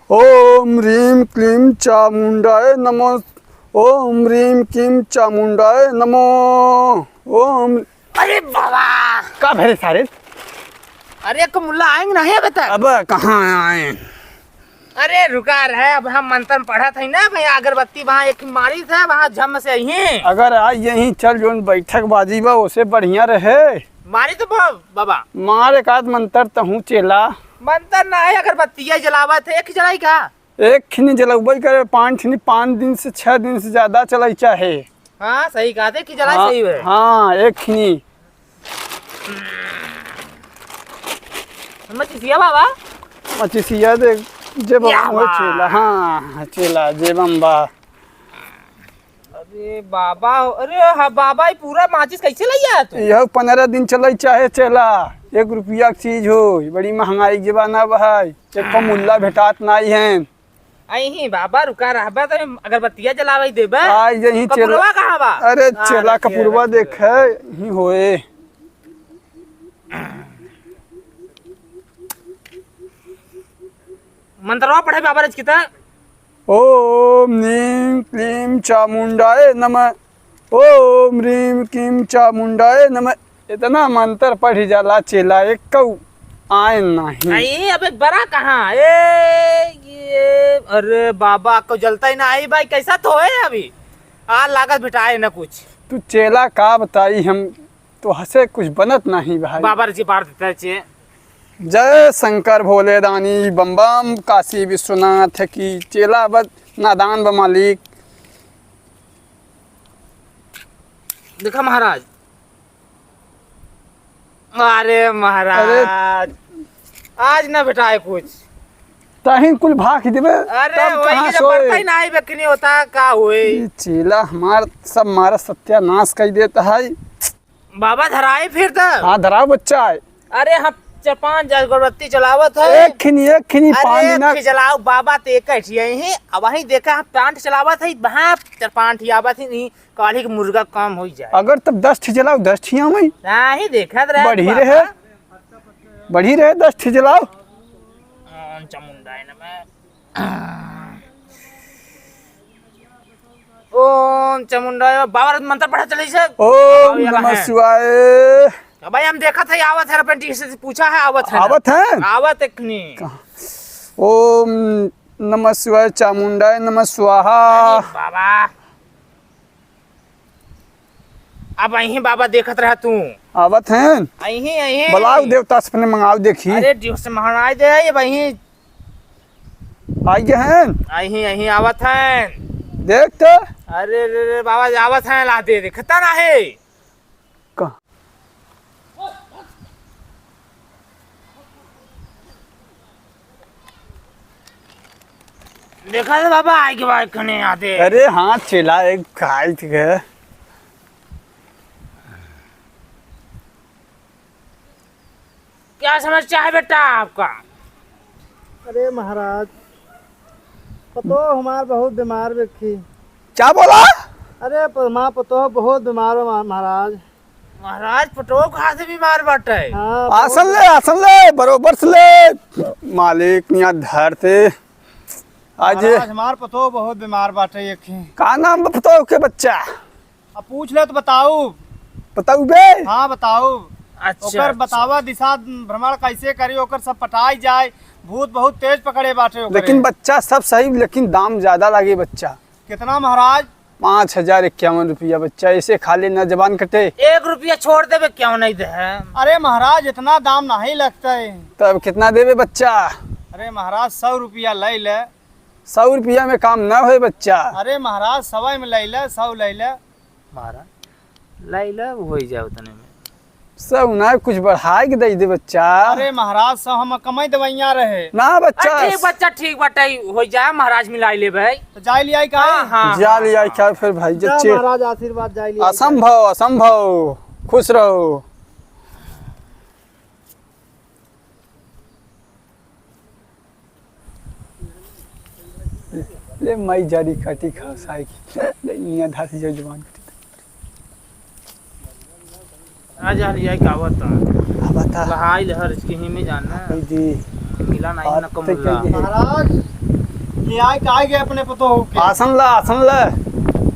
ओम ह्रीं क्लीं चामुंडाय नमो। ओम ह्रीं क्लीं चामुंडाय नमो। ओम। अरे बाबा का भरे सारे? अरे को मुल्ला आएंगे नहीं अभी तक? अब कहाँ आए? अरे रुका रहे, अब हम मंत्र पढ़ा था ना भाई, अगरबत्ती वहाँ एक मारी था, वहाँ झम से यही अगर आज यहीं चल जो बैठक बाजी बा उसे बढ़िया रहे। मारी तो बाबा मार एक आध मंत्र तहूँ चेला। मंत्र ना है, अगरबत्तियाँ जलावा थे, एक जलाई का एक खिनी जलबई करे 5 दिन से 6 दिन से ज्यादा चलाई चाहे। हाँ सही कहा थे कि जलाई हाँ, सही है। हाँ एक खिनी मचिसिया बाबा मचिसिया दे जेब या वो चेला। हाँ चेला जेबम बा। अरे बाबा, अरे हाँ बाबा ये पूरा माचिस कैसे ले आया तू? यह 15 दिन चलाई चाहे चेला। 1 रुपया की चीज हो, बड़ी महंगाई के जमाना भाई, एक मुल्ला भेटात नहीं है। आई बाबा रुका रहबा तो अगरबत्तियाँ जलावे देबे। आज यही चेला कपुरवा कहाँ बा? अरे चेला कपूरवा देखे ही होए। मंत्रवा पढ़े बाबा रज किता। ओम ह्रीं क्लीं चामुंडाय नमः। ओम ह्रीं क्लीं चामुंडाय नमः। इतना मंत्र पढ़ी जाला चेला एक कऊ आए नहीं। आई अबे बड़ा कहाँ ये? अरे बाबा को जलता ही ना आई भाई, कैसा तो है अभी आ लागत बिठाए ना कुछ। तू चेला का बताई, हम तो हंसे कुछ बनत नहीं भाई। बाबा जी बाढ़ देता चे। जय शंकर भोले दानी बम बम काशी विश्वनाथ की। चेला बद नादान ब मालिक। देखा महाराज, अरे महाराज आज ना बिठाए कुछ। ताहिन कुल भाग देवे। अरे तब वही कहाँ जब सोए? पड़ता ही ना ही बेकनी होता का हुए। ये चेला हमार सब मारा सत्यानाश कर देता है। बाबा धराए फिर तो। हाँ धराओ बच्चा है। अरे हम 4-5 अगरबत्ती चलावत है। एक खिनी 5 दिन। अरे जलाओ बाबा ते एक ही अब वही देखा हम 5 चलावत है, वहाँ 4-5 आवत ही काली के मुर्गा काम हो जाए। अगर तब 10 ठी जलाओ 10 ठी में नहीं देखा रहे बढ़ी रहे 10 ठी जलाओ। चामुंडाय नमः। ओम चामुंडाय बाबा मंत्र पढ़ा चले से। ओम नमः शिवाय। भाई हम देखा था आवत है, अपन से पूछा है आवत है। आवत एकनी। ओम नमः शिवाय चामुंडाय नमः स्वाहा। बाबा अब यही बाबा देखत रहा तू। आवत हैं यही बुलाओ देवता से अपने मंगाओ देखी। अरे दिवस से महाराज दे ये वही आई गए हैं। यही आवत है। देख तो। अरे रे बाबा आवत है, ला दे देखता ना है। कहाँ? देखा था बाबा आई के बाद कने आते। अरे हाँ चेला एक खाई थी गए। क्या समस्या है बेटा आपका? अरे महाराज पतो हमार बहुत बीमार रखी। क्या बोला? अरे माँ पतो बहुत बीमार हो महाराज। महाराज पटो कहाँ से बीमार बाटे? हाँ आसन ले बरोबर से ले। मालिक यहाँ धरते आज हमार पतो बहुत बीमार बाटे। का नाम बताओ के बच्चा? अब पूछ ले तो बताऊ। बताऊ बे। हाँ बताऊ। अच्छा ओकर बतावा दिशा भ्रमण कैसे करी, ओकर सब पटाई जाए। भूत बहुत तेज पकड़े बाटे ओकरे। लेकिन बच्चा सब सही, लेकिन दाम ज्यादा लगे बच्चा। कितना महाराज? 5051 रुपया बच्चा। ऐसे खाली न जबान कटे। 1 रुपया छोड़ देवे क्यों नहीं दे? अरे महाराज इतना दाम नहीं लगता है। तब कितना देवे बच्चा? अरे महाराज 100 रुपया ले ले। 100 रुपया में काम न हो बच्चा। अरे महाराज 100 में ले ले, 100 ले ले। महाराज लाइला हो ही जाए उतने में। सब ना कुछ बढ़ाए के दे बच्चा। अरे महाराज 100 हम कमाई दवाइयाँ रहे ना बच्चा। ठीक बच्चा ठीक बाटे हो जाए, महाराज मिला ले भाई। तो जाय लिया का? हाँ जा लिया क्या फिर भाई? जच्चे महाराज आशीर्वाद जाय लिया। असंभव खुश रहो। ले मई जारी काटी खा साई की निया धासी जो जवान कटी। आज लिया का बता। बता लहाई लहर इसके ही में जानना जी मिला नहीं ना कमुला। महाराज ले आए का गए अपने पतो हो के। आसन ला आसन ला।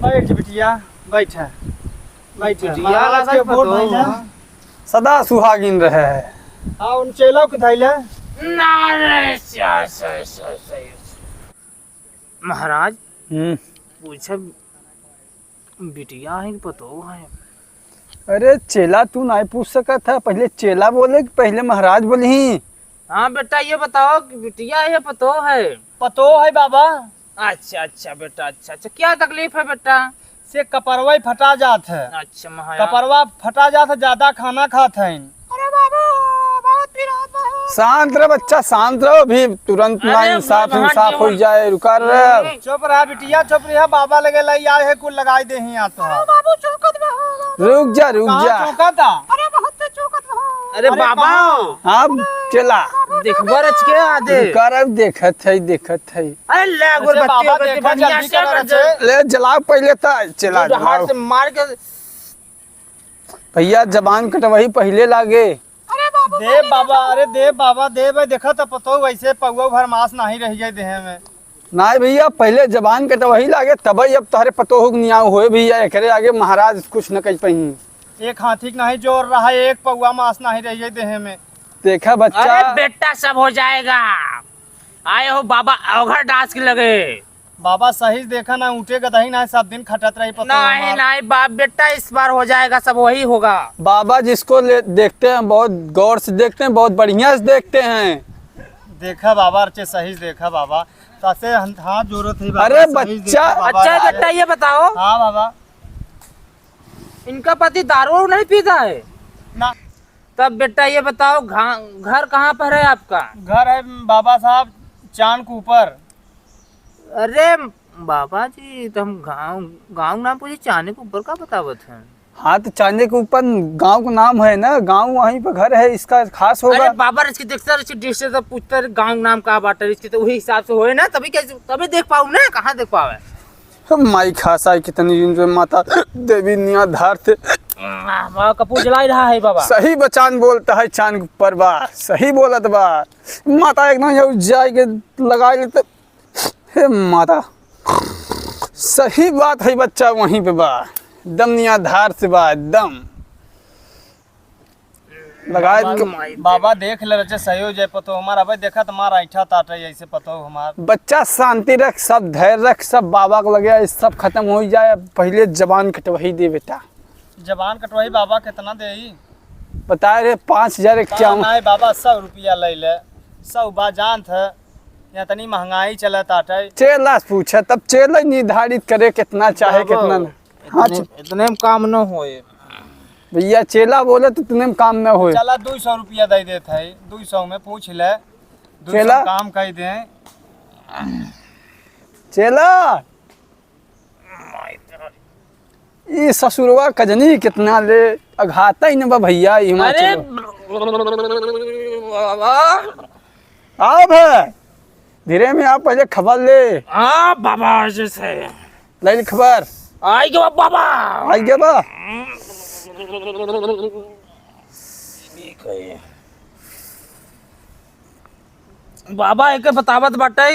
बैठ बिटिया बैठ बैठ बिटिया महाराज के लगा वोट पतो। धइला। सदा सुहागिन रहे। हाँ उन चेलो के धइला। महाराज हम्म। पूछे बिटिया है कि पतो है? अरे चेला तू नहीं पूछ सका था, पहले चेला बोले कि पहले महाराज बोले ही। हाँ बेटा ये बताओ कि बिटिया है पतो है? पतो है बाबा अच्छा अच्छा बेटा, अच्छा अच्छा। क्या तकलीफ है बेटा? से कपरवा फटा जात है। अच्छा महाराज। कपरवा फटा जात है, ज्यादा खाना खात है। अरे बाबू बहुत पिरात है। शांत रह बच्चा, शांत रहो, भी तुरंत ना अरे इंसाफ महाराज इंसाफ हो जी, जाए। रुका रहे। चुप रहा बिटिया चुप रहा, बाबा लगे लाई आए है कुल लगाई दे ही तो। बाबू चौकत रुक जा रुक कहाँ जा। चौका था? अरे बहुत चौकत। अरे बाबा हाँ चेला देखबर के आदे। रुका रहे, देखत है देखत है। अरे ले अच्छा, गुरबत्ती बाबा बत्ती देखा बढ़िया जल्दी से करा कर रहे। दे। ले जलाओ पहले था चेला हाथ जलाओ। से मार के। भैया जबान कटवही पहले लागे। देव बाबा, अरे देव बाबा देव भाई देखा तो पतो वैसे पौवा भर मास नहीं रह जाए देह में। ना भैया पहले जबान कटवही लागे, तभी अब तोहरे पतो हो नियाव होए भैया। एकरे आगे महाराज कुछ न कह पही। एक हाथी नहीं जोर रहा है, एक पौवा मास नहीं रह जाए देह में। देखा बच्चा। अरे बेटा सब हो जाएगा। आए हो बाबा अवघर डांस के लगे। बाबा सही देखा ना, ऊँटे गदही ना सब दिन खटत रही पतो नहीं हमार। नहीं बाप बेटा इस बार हो जाएगा, सब वही होगा। बाबा जिसको देखते हैं बहुत गौर से देखते हैं, बहुत बढ़िया से देखते हैं। देखा बाबा अच्छे सही देखा बाबा, तसे हाथ जोरत है बाबा। अरे सही बच्चा। देखा बाबा। अच्छा बेटा ये बताओ, हाँ बाबा। इनका पति दारू नहीं पीता है? ना तब बेटा ये बताओ घर कहाँ पर है आपका? घर है बाबा साहब चांद के ऊपर। अरे बाबा जी तो हम गाँव नाम पूछे, चाने के ऊपर का बतावत है? हाँ तो चांदे के ऊपर गांव का नाम है ना, गांव वहीं पे घर है, इसका खास होगा। अरे बाबा इसकी देखता इसकी डिश से सब पूछता है गाँव नाम का बाटा, इसकी तो वही हिसाब से होए ना, तभी कैसे तभी देख पाऊ ना, कहाँ देख पावे। माई खासा कितनी दिन से माता देवी निया धार थे। बाबा कपूर जला रहा है बाबा। सही बचान बोलता है, चांद के ऊपर बा सही बोलत बा। माता एकदम ये जाए के लगा लेते। हे माता सही बात है बच्चा, वहीं पे बा दम निया धार से बा एकदम लगाए के। बाबा देख ले रचे सही हो जाए पतो हमारा। भाई देखा तुम्हारा ऐठा ताटा ऐसे पतो हमार। बच्चा शांति रख, सब धैर्य रख, सब बाबा को लगे सब खत्म हो जाए। पहले जबान कटवही दे बेटा। जबान कटवाई बाबा कितना दे? बता रहे 5,051। नहीं बाबा 100 रुपया ले ले। 100 बा जान था, यहाँ तनी महंगाई चला ताटा। चेला से पूछा, तब चेला निर्धारित करे कितना चाहे कितना न। हाँ इतने में काम न होए भैया, चेला बोले तो इतने में काम न होए। चला 200 रुपया दे देते है। 200 में पूछ ले, 200 चला। काम कह दे। चेला ये ससुरवा कजनी कितना ले अघाता ही न बा भैया। अरे हिमाचल बाबा आओ भाई, धीरे में आप पहले खबर ले। हाँ बाबा जैसे ले ली खबर। आएगा बाबा। आई गया बा। बाबा एक बतावत बाटे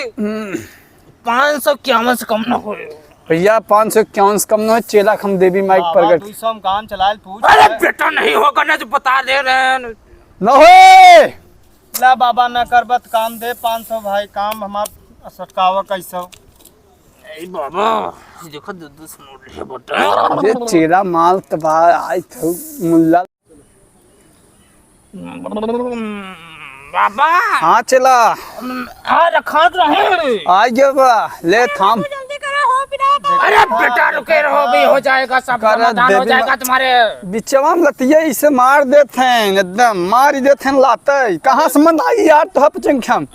551 से कम न होए। भैया 551 से कम न हो। चेला खम देवी माइक प्रगट 200 में काम चला पूछ अरे बेटा नहीं होगा ना, जो बता दे रहे हैं। न हो। ला बाबा न करबत काम दे 500 भाई काम हमार सटकावा कैसो। ए बाबा देखो दूध नोट ले बेटा। ये चेला माल तबाह आई था मुल्ला। बाबा हाँ चला हाँ रखा रहे। आ गया बा। ले थाम। अरे बेटा रुके रहो भी, हो जाएगा सब कर समाधान हो देवी जाएगा तुम्हारे। बिचवा में लतिया इसे मार देते हैं, एकदम मार ही देते हैं लाते। कहाँ से मन आई यार तो पचंख्या में।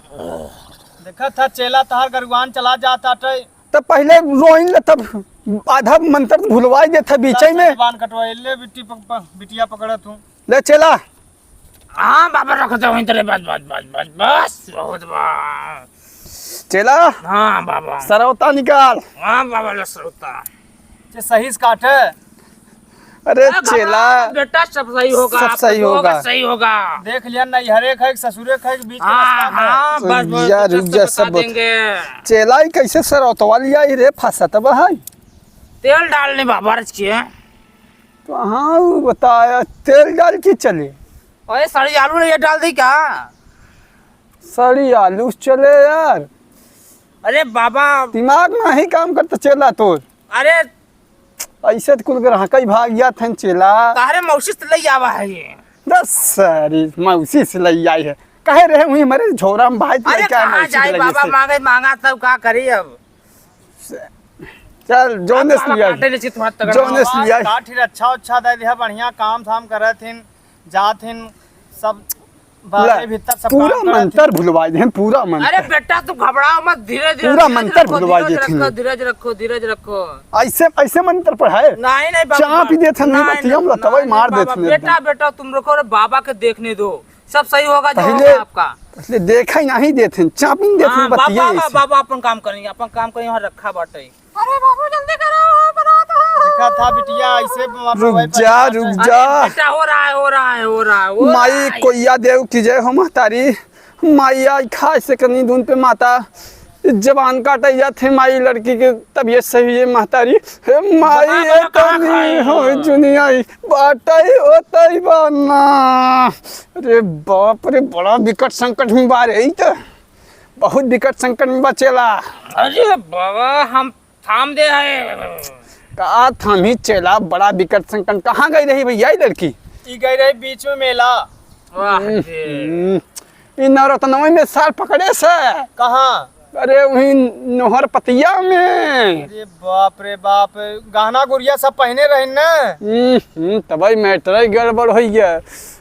देखा था चेला तहार गरुआन चला जाता टे। तब पहले रोइन ले, तब आधा मंत्र भूलवाई देते बीच में। जबान कटवाई ले बिटिया पकड़त हूँ। ले चला। हाँ बाबा रख दो वहीं तेरे, बस बस बस बस बस बहुत बा। चला हाँ बाबा सरौता निकाल। हाँ बाबा लसरौता। जे सही से काटे। अरे घबराओ चेला मत बेटा, सब सही होगा, सब आपका सही जो होगा। सही होगा। देख लिया, नैहरे खाए ससुरे खाए बीच का हाँ रास्ता है। हाँ, बस बस या बस रुक जा, बता सब देंगे। चेला ही कैसे सरौतवा लिया रे फंसा तब है। तेल डालने बाबा रच के। तो हाँ वो बताया तेल डाल के चले। अरे सारी आलू नहीं डाल दी क्या? सड़ी आलू चले यार, अरे बाबा, दिमाग में ही काम करता चेला तो। अरे ऐसे तो कुल ग्राहक ही भाग गया था चेला। तारे मौसी से ले आवा है ये। दस सारी मौसी से लई आई है, कहे रहे हुई हमारे झोरा में भाई अरे कहाँ जाए बाबा, मांगे मांगा तब क्या करी अब। चल जोनेस बाबा लिया काटे नहीं चाहिए तुम्हारा तगड़ा। जोनेस लिया काट ही अच्छा अच्छा दे दिया, बढ़िया काम धाम करे थिन, जाथिन सब बारे भीतर सब पूरा काम करत हिन। मंत्र भुलवा दे, पूरा अरे मंत्र बेटा तुम घबराओ मत, धीरे धीरे पूरा धीरज मंत्र रखो, भुलवा धीरज देती रखो, हैं। धीरज रखो, धीरज रखो। ऐसे ऐसे मंत्र पढ़ाए। नहीं नहीं बाबा, चाप ही देते नहीं, नहीं, बतिया हम नहीं, लतवाई मार नहीं, देते बाबा, हैं बेटा बेटा तुम रखो, रे बाबा के देखने दो, सब सही होगा जो पहले होगा आपका। इसलिए देखा ही नहीं देते, चापिंग देते हाँ, बतिया बाबा ऐसे। बाबा अपन काम करेंगे, अपन काम करेंगे, यहाँ रखा बाटे। अरे बाबू जल्दी करो, बरात है। देखा था बिटिया ऐसे रुक जा रुक अरे जा। बेटा हो रहा है, हो रहा है, हो रहा है, हो रहा माई है। कोइया देव की जय हो महतारी। माई आई खाए से कनी दून पे माता जवान काटे जाते माई लड़की के तबीयत सही है महतारी। हे माई बाबा, ये कहाँ तनी खाए हो हो? जुनिया बाटाई ओताई बाना। अरे बाप रे, बड़ा विकट संकट में बार है तो, बहुत विकट संकट में बचेला। अरे बाबा हम थाम दे है। का थमी चेला, बड़ा विकट संकट। कहाँ गई रही भैया ये लड़की? ई गई रही बीच में मेला। वाह रे। इन नवरत्नों में साल पकड़े से। कहाँ? अरे वही नोहर पतिया में। अरे बाप रे बाप, गहना गुड़िया सब पहने रहे न। तब मैटर गड़बड़ हो गया।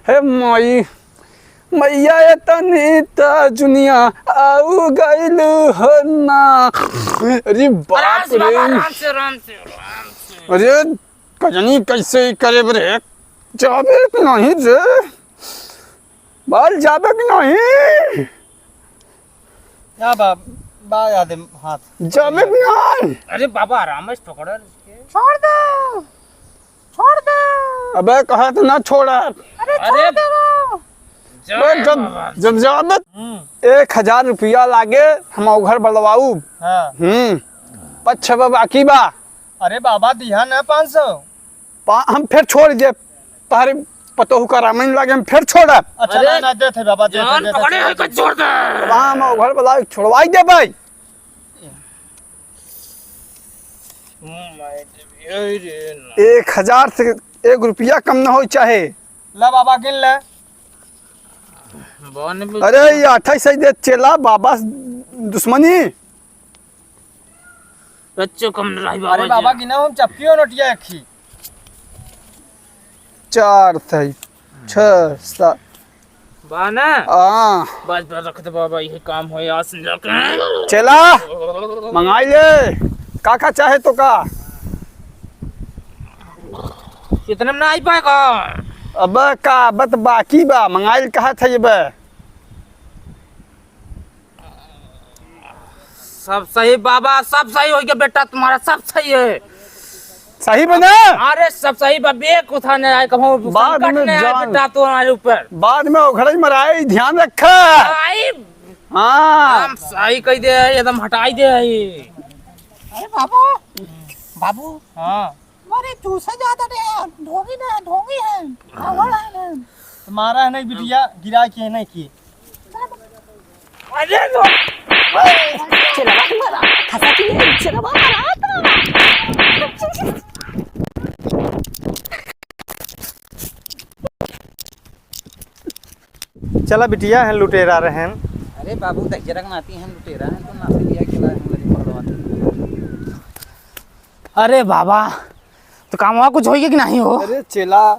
हे माई मैया ये तनी ता जुनिया आऊ गइलू हो ना। अरे बाप आराम से बाबा, रे, आराम से, आराम से, आराम से। अरे कजनी कैसे करे रे, जाबे कि नहीं रे, बाल जाबे कि नहीं, या बा याद हाथ जाबे कि नहीं। अरे बाबा आराम से पकड़ो इसके। छोड़ दो, छोड़ दो। अबे कहा तो ना छोड़ा। अरे जब जब जाबे 1000 रुपया लागे हम घर बढ़वाऊ। हाँ। पछवा बाकी बा। अरे बाबा दिया न 500। हम फिर छोड़ दे, तारे पतोहू का रामायण लागे हम फिर छोड़ा। अच्छा अरे, ना ना देते बाबा, देते जान देते पकड़े है, कुछ छोड़ दे। हम घर वाला छोड़वाई दे भाई। 1000 से 1 रुपया कम ना हो चाहे। ला बाबा गिन ले। अरे ये 28 सही दे चेला, बाबा दुश्मनी। बच्चों कम रही अरे बाबा बाबा जी। गिना हम चप्पियों नोटिया रखी। 4 सही 6 7 बाना हाँ बस बस रख दे बाबा, यही काम हो यार, समझा के। चेला मंगाई ले, काका चाहे तो का। कितने में ना आई पाएगा? अब का बत बाकी बा, मंगाइल कहा था ये बे। सब सही बाबा, सब सही हो गया बेटा, तुम्हारा सब सही है। सही बना। अरे सब सही बा, बेक उठाने आए कहूँ, बाद संकट में नहीं आए जान। बेटा तुम्हारे ऊपर। बाद में उघड़ई मराई, ध्यान रखा। आई हाँ हम सही कह दे, एकदम हटाई दे। अरे बाबू, बाबू, हाँ। अरे दूसरा ज्यादा नहीं, ढोंगी ना, ढोंगी है, पागल है ना। तुम्हारा है नहीं बिटिया, गिरा के नहीं की। अरे लो। चला बाबू मारा, खसा की नहीं, चला बाबू मारा। चला बिटिया है लुटेरा रहे हैं। अरे बाबू दक्षरा नाती हैं, लुटेरा हैं तो नाती लिया के लाए हैं, लड़ी पड़वाते। अरे बाबा तो काम हुआ, कुछ हो गया कि नहीं हो? अरे चेला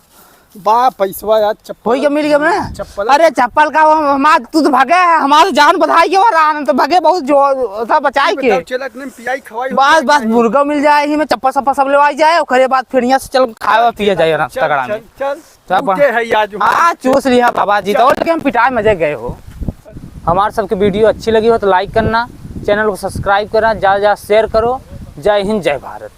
बा पैसवा यार, हो चप्पल गया, मिल गया ना चप्पल। अरे चप्पल का हमारे, तू तो भागे, हमारे जान बधाई के वाला तो भागे, बहुत जो था बचाई के। चेला ने पियाई खवाई बस बस मुर्गा मिल जाए ही में, चप्पल सप्पल सब लेवाई जाए, और बाद फिर यहाँ से चल खावा पिया जाए ना तगड़ा में। चल चल के है आज। हाँ चूस लिया बाबा जी, तो और हम पिटाई मजे गए हो। हमारे सबके वीडियो अच्छी लगी हो तो लाइक करना, चैनल को सब्सक्राइब करना, ज़्यादा ज़्यादा शेयर करो। जय हिंद, जय भारत।